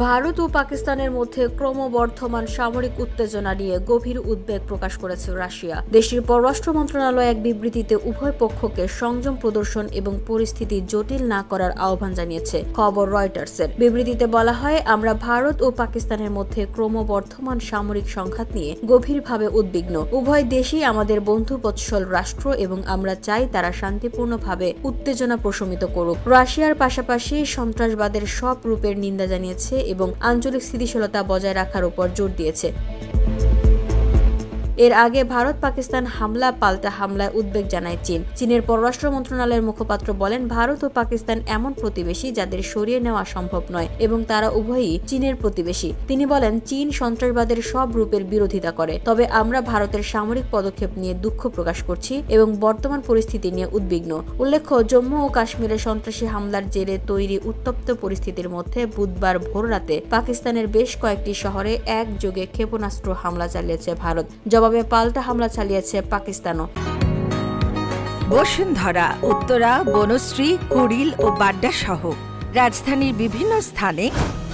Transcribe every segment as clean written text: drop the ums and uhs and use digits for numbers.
ভারত ও পাকিস্তানের মধ্যে ক্রমবর্ধমান সামরিক উত্তেজনা নিয়ে গভীর উদ্বেগ প্রকাশ করেছে রাশিয়া। দেশটির পররাষ্ট্র মন্ত্রণালয় এক বিবৃতিতে উভয় পক্ষকে সংযম প্রদর্শন এবং পরিস্থিতি জটিল না করার আহ্বান জানিয়েছে। খবর রয়টার্সের। বিবৃতিতে বলা হয়, আমরা ভারত ও পাকিস্তানের মধ্যে ক্রমবর্ধমান সামরিক সংঘাত নিয়ে গভীরভাবে উদ্বিগ্ন। উভয় দেশই আমাদের বন্ধুবৎসল রাষ্ট্র এবং আমরা চাই তারা শান্তিপূর্ণভাবে উত্তেজনা প্রশমিত করুক। রাশিয়ার পাশাপাশি সন্ত্রাসবাদের সব রূপের নিন্দা জানিয়েছে এবং আঞ্চলিক স্থিতিশীলতা বজায় রাখার উপর জোর দিয়েছে। এর আগে ভারত পাকিস্তান হামলা পাল্টা হামলায় উদ্বেগ জানায় চীন। চীনের পররাষ্ট্র মন্ত্রণালয়ের মুখপাত্র বলেন, ভারত ও পাকিস্তান এমন প্রতিবেশী যাদের সরিয়ে নেওয়া সম্ভব নয় এবং তারা উভয়ই চীনের প্রতিবেশী। তিনি বলেন, চীন সন্ত্রাসবাদের সব রূপের বিরোধিতা করে, তবে আমরা ভারতের সামরিক পদক্ষেপ নিয়ে দুঃখ প্রকাশ করছি এবং বর্তমান পরিস্থিতি নিয়ে উদ্বিগ্ন। উল্লেখ্য, জম্মু ও কাশ্মীরে সন্ত্রাসী হামলার জেরে তৈরি উত্তপ্ত পরিস্থিতির মধ্যে বুধবার ভোররাতে পাকিস্তানের বেশ কয়েকটি শহরে একযোগে ক্ষেপণাস্ত্র হামলা চালিয়েছে ভারত। জবাবে পাল্টা হামলা চালিয়েছে পাকিস্তানও। বসুন্ধরা, উত্তরা, বনশ্রী, কুড়িল ও বাড্ডা সহ রাজধানীর বিভিন্ন স্থানে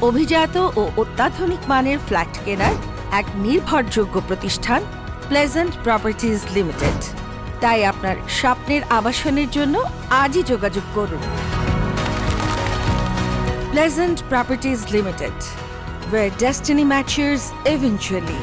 অভিজাত ও অত্যাধুনিক মানের ফ্ল্যাট কেনার এক নির্ভরযোগ্য প্রতিষ্ঠান প্লেজেন্ট প্রপার্টিজ লিমিটেড। তাই আপনার স্বপ্নের আবাসনের জন্য আজই যোগাযোগ করুন। Pleasant properties limited, where destiny matches eventually.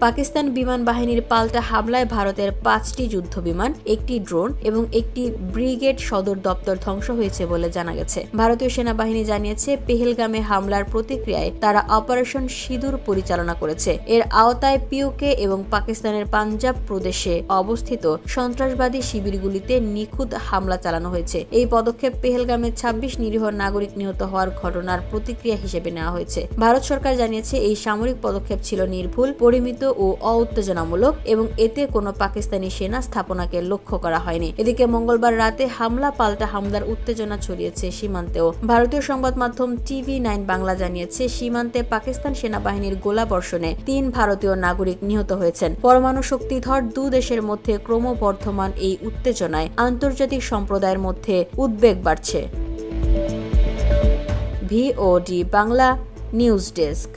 Pakistan বিমান বাহিনীর পাল্টা হামলায় ভারতের 5টি যুদ্ধ বিমান, একটি ড্রোন এবং একটি ব্রিগেড সদর দপ্তর ধ্বংস হয়েছে বলে জানা গেছে। ভারতীয় সেনাবাহিনী জানিয়েছে, পেহেলগামে হামলার প্রতিক্রিয়ায় তারা অপারেশন সিঁদুর পরিচালনা করেছে। এর আওতায় পিওকে এবং পাকিস্তানের পাঞ্জাব প্রদেশে অবস্থিত সন্ত্রাসবাদী শিবিরগুলিতে নিখুঁত হামলা চালানো হয়েছে। এই পদক্ষেপ পেহেলগামে 26 নিরীহ নাগরিক নিহত হওয়ার ঘটনার প্রতিক্রিয়া হিসেবে নেওয়া হয়েছে। ভারত সরকার জানিয়েছে, এই সামরিক পদক্ষেপ ছিল নির্ভুল, পরিমিত ও অউত্তেজনামূলক এবং এতে কোনো পাকিস্তানি সেনা স্থাপনাকে লক্ষ্য করা হয়নি। এদিকে মঙ্গলবার রাতে হামলা পাল্টা হামলার উত্তেজনা ছড়িয়েছে সীমান্তেও। ভারতীয় সংবাদ মাধ্যম TV9 বাংলা জানিয়েছে, সীমান্তে পাকিস্তান সেনাবাহিনীর গোলাবর্ষণে 3 ভারতীয় নাগরিক নিহত হয়েছেন। পরমাণু শক্তিধর দু দেশের মধ্যে ক্রমবর্ধমান এই উত্তেজনায় আন্তর্জাতিক সম্প্রদায়ের মধ্যে উদ্বেগ বাড়ছে। VOD Bangla news desk.